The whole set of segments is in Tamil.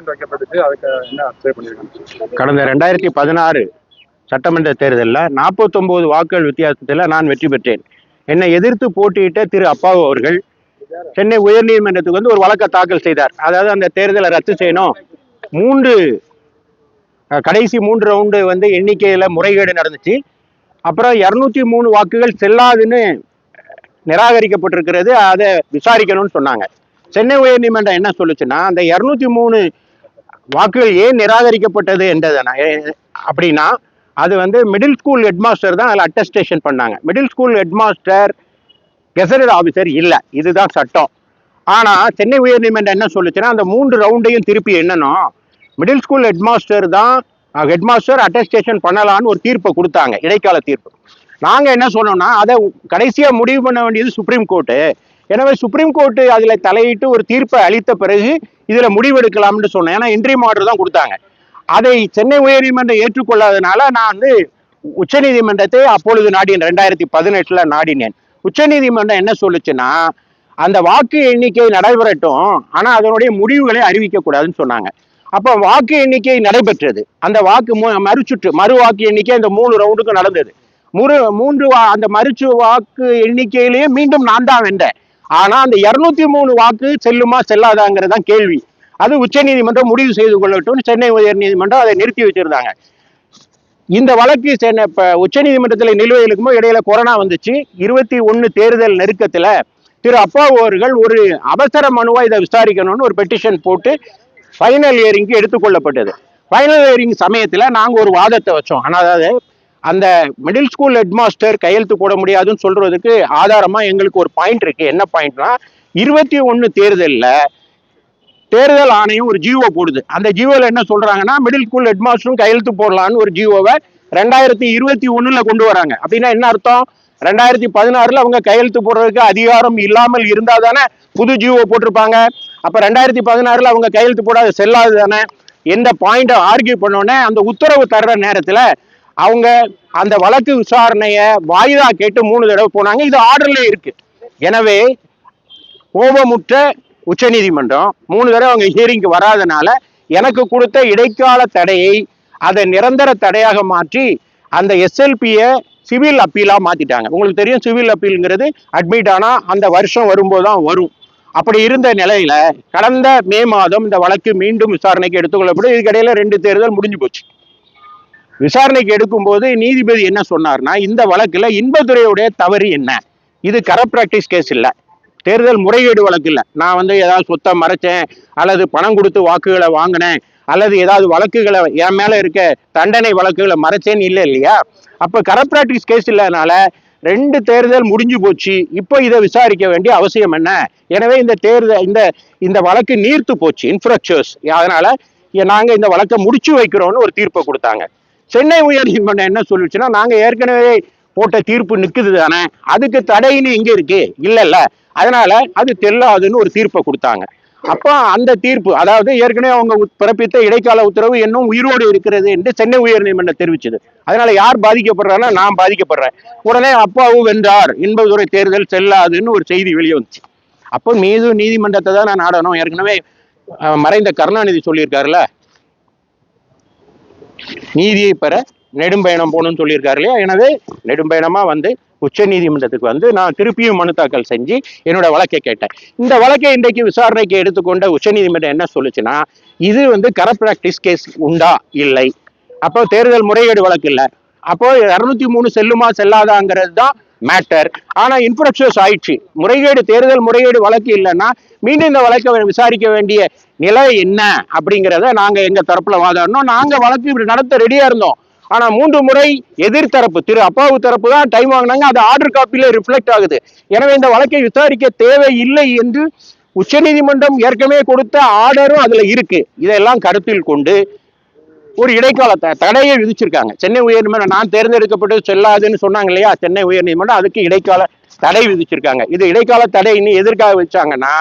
கண்டிஷன் வைக்கப்பட்டுச்சு, அதுக்கு என்ன அப்ளை பண்ணிருக்காங்க? கடந்த 2016 சட்டமன்ற தேர்தலில் 49 வாக்குகள் வித்தியாசத்தில் நான் வெற்றி பெற்றேன். என்னை எதிர்த்து போட்டியிட்ட திரு அப்பாவு அவர்கள் சென்னை உயர்நீதிமன்றத்துக்கு வந்து ஒரு வழக்கை தாக்கல் செய்தார். அதாவது அந்த தேர்தலை ரத்து செய்யணும், கடைசி 3 ரவுண்டு வந்து எண்ணிக்கையில முறைகேடு நடந்துச்சு, அப்புறம் 203 வாக்குகள் செல்லாதுன்னு நிராகரிக்கப்பட்டிருக்கிறது, அதை விசாரிக்கணும்னு சொன்னாங்க. சென்னை உயர்நீதிமன்றம் என்ன சொல்லுச்சுன்னா, அந்த 203 வாக்குகள் ஏன் நிராகரிக்கப்பட்டது என்றது அப்படின்னா, அது வந்து மிடில் ஸ்கூல் ஹெட்மாஸ்டர் தான் அதில் அட்டஸ்டேஷன் பண்ணாங்க. Middle school headmaster gazetted officer இல்லை, இதுதான் சட்டம். ஆனால் சென்னை உயர்நீதிமன்றம் என்ன சொல்லுச்சுன்னா, அந்த 3 ரவுண்டையும் திருப்பி என்னன்னா மிடில் ஸ்கூல் ஹெட்மாஸ்டர் தான் ஹெட்மாஸ்டர் அட்டஸ்டேஷன் பண்ணலான்னு ஒரு தீர்ப்பை கொடுத்தாங்க, இடைக்கால தீர்ப்பு. நாங்கள் என்ன சொன்னோம்னா, அதை கடைசியாக முடிவு பண்ண வேண்டியது சுப்ரீம் கோர்ட்டு. எனவே சுப்ரீம் கோர்ட்டு அதில் தலையிட்டு ஒரு தீர்ப்பை அளித்த பிறகு இதில் முடிவெடுக்கலாம்னு சொன்னேன். ஏன்னா இன்ட்ரீம் ஆர்டர் தான் கொடுத்தாங்க. அதை சென்னை உயர்நீதிமன்றம் ஏற்றுக்கொள்ளாதனால நான் வந்து உச்சநீதிமன்றத்தை அப்பொழுது நாடினேன், 2018 நாடினேன். உச்சநீதிமன்றம் என்ன சொல்லுச்சுன்னா, அந்த வாக்கு எண்ணிக்கை நடைபெறட்டும், ஆனால் அதனுடைய முடிவுகளை அறிவிக்க கூடாதுன்னு சொன்னாங்க. அப்போ வாக்கு எண்ணிக்கை நடைபெற்றது. அந்த வாக்கு மறு வாக்கு எண்ணிக்கை அந்த 3 ரவுண்டுக்கும் நடந்தது. அந்த மறுச்சு வாக்கு எண்ணிக்கையிலேயே மீண்டும் நான் தான் வென்றேன். ஆனா அந்த 203 வாக்கு செல்லுமா செல்லாதாங்கிறதான் கேள்வி. அது உச்சநீதிமன்றம் முடிவு செய்து கொள்ளட்டும், சென்னை உயர் நீதிமன்றம் அதை நிறுத்தி வச்சிருந்தாங்க. இந்த வழக்கு உச்சநீதிமன்றத்தில் நிலுவையில் இருக்கும்போது இடையில கொரோனா வந்துச்சு. 21 தேர்தல் நெருக்கத்துல திரு அப்பாவு அவர்கள் ஒரு அவசர மனுவா இதை விசாரிக்கணும்னு ஒரு பெட்டிஷன் போட்டு ஃபைனல் ஹியரிங்க்கு எடுத்துக்கொள்ளப்பட்டது. ஃபைனல் ஹியரிங் சமயத்துல நாங்க ஒரு வாதத்தை வச்சோம். ஆனா அதாவது அந்த மிடில் ஸ்கூல் ஹெட்மாஸ்டர் கையெழுத்து போட முடியாதுன்னு சொல்றதுக்கு ஆதாரமா எங்களுக்கு ஒரு பாயிண்ட் இருக்கு. என்ன பாயிண்ட்னா, 21 தேர்தலில் தேர்தல் ஆணையம் ஒரு ஜிஓ போடுது. அந்த ஜிஓல என்ன சொல்றாங்கன்னா, மிடில் ஸ்கூல் ஹெட்மாஸ்டரும் கையெழுத்து போடலான்னு ஒரு ஜிஓவை 2021 கொண்டு வராங்க. அப்படின்னா என்ன அர்த்தம்? 2016 அவங்க கையெழுத்து போடுறதுக்கு அதிகாரம் இல்லாமல் இருந்தா தானே புது ஜிஓ போட்டிருப்பாங்க. அப்ப 2016 அவங்க கையெழுத்து போடாத செல்லாது தானே. எந்த பாயிண்ட ஆர்கியூ பண்ணோன்னே அந்த உத்தரவு தர்ற நேரத்துல அவங்க அந்த வழக்கு விசாரணைய வாய்தா கேட்டு 3 தடவை போனாங்க. இது ஆர்டர்ல இருக்கு. எனவே கோபமுற்ற உச்ச நீதிமன்றம் 3 தடவை அவங்க ஹியரிங்க்கு வராதனால எனக்கு கொடுத்த இடைக்கால தடையை அதை நிரந்தர தடையாக மாற்றி அந்த எஸ்எல்பிய சிவில் அப்பீலா மாத்திட்டாங்க. உங்களுக்கு தெரியும், சிவில் அப்பீல்ங்கிறது அட்மிட் ஆனா அந்த வருஷம் வரும்போதுதான் வரும். அப்படி இருந்த நிலையில கடந்த மே மாதம் இந்த வழக்கு மீண்டும் விசாரணைக்கு எடுத்துக்கொள்ளப்படும். இதுக்கிடையில 2 தேர்தல் முடிஞ்சு போச்சு. விசாரணைக்கு எடுக்கும்போது நீதிபதி என்ன சொன்னார்னா, இந்த வழக்குல இன்பதுரையுடைய தவறு என்ன, இது கரப்ட் பிராக்டிஸ் கேஸ் இல்ல, தேர்தல் முறைகேடு வழக்கு இல்ல. நான் வந்து ஏதாவது சொத்தை மறைச்சேன் அல்லது பணம் கொடுத்து வாக்குகளை வாங்கினேன் அல்லது ஏதாவது வழக்குகளை என் மேல இருக்க தண்டனை வழக்குகளை மறைச்சேன்னு இல்லை இல்லையா. அப்ப கரப்ட் பிராக்டிஸ் கேஸ் இல்லைனால 2 தேர்தல் முடிஞ்சு போச்சு. இப்போ இதை விசாரிக்க வேண்டிய அவசியம் என்ன? எனவே இந்த இந்த வழக்கு நீர்த்து போச்சு, இன்ஃப்ரக்சர்ஸ். அதனால நாங்க இந்த வழக்கை முடிச்சு வைக்கிறோம்னு ஒரு தீர்ப்பை கொடுத்தாங்க. சென்னை உயர் நீதிமன்றம் என்ன சொல்லுச்சுன்னா, நாங்க ஏற்கனவே போட்ட தீர்ப்பு நிக்குது தானே, அதுக்கு தடைன்னு எங்க இருக்கு, இல்ல, அதனால அது தெல்லாதுன்னு ஒரு தீர்ப்பை கொடுத்தாங்க. அப்ப அந்த தீர்ப்பு, அதாவது ஏற்கனவே அவங்க பிறப்பித்த இடைக்கால உத்தரவு இன்னும் உயிரோடு இருக்கிறது என்று சென்னை உயர் நீதிமன்றம் தெரிவிச்சது. அதனால யார் பாதிக்கப்படுறாங்கன்னா, நான் பாதிக்கப்படுறேன். உடனே அப்பாவும் வென்றார், இன்பதுரை தேர்தல் செல்லாதுன்னு ஒரு செய்தி வெளியே வந்துச்சு. அப்போ மீது நீதிமன்றத்தை தான் நான் நாடணும். ஏற்கனவே மறைந்த கருணாநிதி சொல்லியிருக்காருல்ல, நீதியை பெற நெடும்பயணம் போகணும்னு சொல்லியிருக்காரு இல்லையா. எனவே நெடும்பயணமா வந்து உச்ச நீதிமன்றத்துக்கு வந்து நான் திருப்பியும் மனு தாக்கல் செஞ்சு என்னோட வழக்கை கேட்டேன். இந்த வழக்கை இன்றைக்கு விசாரணைக்கு எடுத்துக்கொண்ட உச்ச நீதிமன்றம் என்ன சொல்லுச்சுன்னா, இது வந்து கரப்ட் பிராக்டிஸ் கேஸ் உண்டா இல்லை, அப்போ தேர்தல் முறைகேடு வழக்கு இல்லை, அப்போ 203 செல்லுமா செல்லாதாங்கிறது தான் மேட்டர். ஆனா இன்ஃப்ரக்சர்ஸ் ஆயிடுச்சு, முறைகேடு தேர்தல் முறைகேடு வழக்கு இல்லைன்னா மீண்டும் இந்த வழக்கை விசாரிக்க வேண்டிய நிலை என்ன அப்படிங்கிறத நாங்க எங்க தரப்புல வாதாடணும். நாங்க வழக்கு நடத்த ரெடியா இருந்தோம். ஆனா 3 முறை எதிர்த்தரப்பு திரு அப்பாவு தரப்பு தான் டைம் வாங்கினாங்க. அது ஆர்டர் காப்பியில ரிஃப்ளெக்ட் ஆகுது. எனவே இந்த வழக்கை விசாரிக்க தேவையில்லை என்று உச்சநீதிமன்றம் ஏற்கனவே கொடுத்த ஆர்டரும் அதுல இருக்கு. இதெல்லாம் கருத்தில் கொண்டு ஒரு இடைக்கால தடையை விதிச்சிருக்காங்க சென்னை உயர்நீதிமன்றம். நான் தேர்ந்தெடுக்கப்பட்டு செல்லாதுன்னு சொன்னாங்க இல்லையா சென்னை உயர்நீதிமன்றம், அதுக்கு இடைக்கால தடை விதிச்சிருக்காங்க. இது இடைக்கால தடை இன்னும் எதற்காக வச்சாங்கன்னா,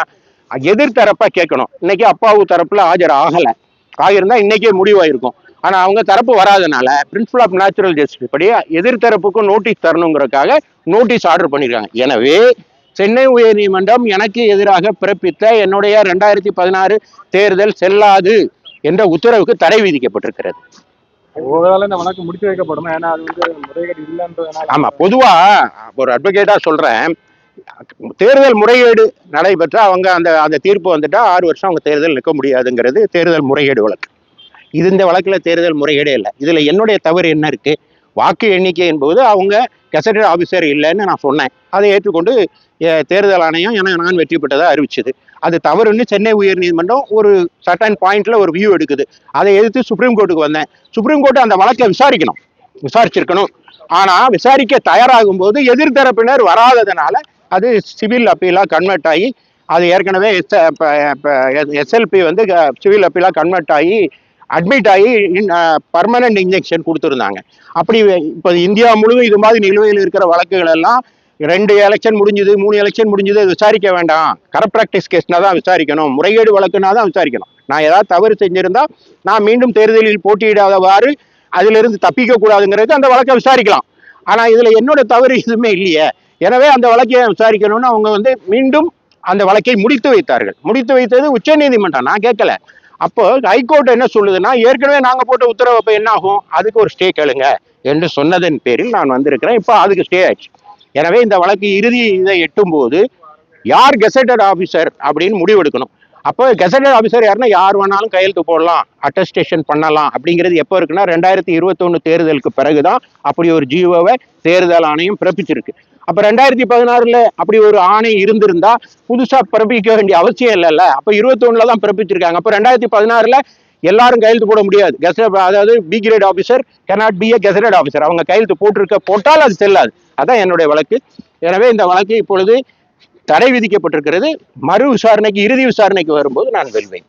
எதிர்த்தரப்பா கேட்கணும். இன்னைக்கு அப்பாவு தரப்புல ஆஜர் ஆகியிருந்தா இன்னைக்கே முடிவாயிருக்கும். ஆனா அவங்க தரப்பு வராதனால பிரின்சிபல் ஆஃப் நேச்சுரல் ஜஸ்டிஸ் படி எதிர்த்தரப்புக்கும் நோட்டீஸ் தரணுங்கிறதுக்காக நோட்டீஸ் ஆர்டர் பண்ணியிருக்காங்க. எனவே சென்னை உயர் நீதிமன்றம் எனக்கு எதிராக பிறப்பித்த என்னுடைய 2016 தேர்தல் செல்லாது என்ற உத்தரவுக்கு தடை விதிக்கப்பட்டிருக்கிறது. ஒருவேளை இந்த வழக்கு முடித்து வைக்கப்படுமா? ஏன்னா அது முறைகேடு இல்லைன்றதுனால. ஆமா, பொதுவா ஒரு அட்வொகேட்டா சொல்றேன், தேர்தல் முறைகேடு நடைபெற்ற அவங்க அந்த தீர்ப்பு வந்துட்டா 6 வருஷம் அவங்க தேர்தல் நிற்க முடியாதுங்கிறது தேர்தல் முறைகேடு வழக்கு. இது இந்த வழக்குல தேர்தல் முறைகேடே இல்லை. இதுல என்னுடைய தவறு என்ன இருக்கு? வாக்கு எண்ணிக்கை என்பது அவங்க கெசட்டட் ஆஃபீஸர் இல்லைன்னு நான் சொன்னேன். அதை ஏற்றுக்கொண்டு தேர்தல் ஆணையம் நான் வெற்றி பெற்றதை அறிவிச்சது. அது தவறுன்னு சென்னை உயர்நீதிமன்றம் ஒரு சர்டன் பாயிண்ட்ல ஒரு வியூ எடுக்குது. அதை எதிர்த்து சுப்ரீம் கோர்ட்டுக்கு வந்தேன். சுப்ரீம் கோர்ட் அந்த வழக்கை விசாரிச்சிருக்கணும். ஆனா விசாரிக்க தயாராகும் போது எதிர்த்தரப்பினர் வராததுனால அது சிவில் அப்பீலா கன்வெர்ட் ஆகி, அது ஏற்கனவே எஸ்எல்பி வந்து சிவில் அப்பீலா கன்வெர்ட் ஆகி அட்மிட் ஆகி பர்மனன்ட் இன்ஜெக்ஷன் கொடுத்துருந்தாங்க. அப்படி இப்போ இந்தியா முழுவதும் இது மாதிரி நிலுவையில் இருக்கிற வழக்குகள் எல்லாம் 2 எலெக்ஷன் முடிஞ்சுது, 3 எலெக்ஷன் முடிஞ்சுது, விசாரிக்க வேண்டாம், கரப்ட் ப்ராக்டிஸ் கேஸ்னா தான் விசாரிக்கணும், முறைகேடு வழக்குனா தான் விசாரிக்கணும். நான் ஏதாவது தவறு செஞ்சிருந்தா நான் மீண்டும் தேர்தலில் போட்டியிடாதவாறு அதிலிருந்து தப்பிக்க கூடாதுங்கிறது அந்த வழக்கை விசாரிக்கலாம். ஆனா இதுல என்னோட தவறு எதுவுமே இல்லையே. எனவே அந்த வழக்கை விசாரிக்கணும்னு அவங்க மீண்டும் அந்த வழக்கை முடித்து வைத்தார்கள். முடித்து வைத்தது உச்ச நீதிமன்றம், நான் கேட்கல. அப்போ ஹைகோர்ட் என்ன சொல்லுதுன்னா, ஏற்கனவே நாங்க போட்ட உத்தரவு அப்ப என்ன ஆகும், அதுக்கு ஒரு ஸ்டே கேளுங்க என்று சொன்னதன் பேரில் நான் வந்திருக்கிறேன். இப்போ அதுக்கு ஸ்டே ஆயிடுச்சு. எனவே இந்த வழக்கு இறுதி இதை எட்டும் போது யார் கெசட்டட் ஆஃபீஸர் அப்படின்னு முடிவெடுக்கணும். அப்போ கெசட்டட் ஆஃபீஸர் யாருன்னா யார் வேணாலும் கையெழுத்து போடலாம், அட்டஸ்டேஷன் பண்ணலாம். அப்படிங்கிறது எப்போ இருக்குன்னா 2021 தேர்தலுக்கு பிறகுதான் அப்படி ஒரு ஜியோவை தேர்தல் ஆணையம் பிறப்பிச்சிருக்கு. அப்ப 2016 அப்படி ஒரு ஆணை இருந்திருந்தா புதுசா பிறப்பிக்க வேண்டிய அவசியம் இல்லைல்ல. அப்ப 21 தான் பிறப்பிச்சிருக்காங்க. அப்ப 2016 எல்லாரும் கையெழுத்து போட முடியாது. அதாவது B grade officer cannot be a gazetted officer. அவங்க கையெழுத்து போட்டால் அது செல்லாது. அதான் என்னுடைய வழக்கு. எனவே இந்த வழக்கு இப்பொழுது தடை விதிக்கப்பட்டிருக்கிறது. மறு விசாரணைக்கு, இறுதி விசாரணைக்கு வரும்போது நான் வெல்வேன்.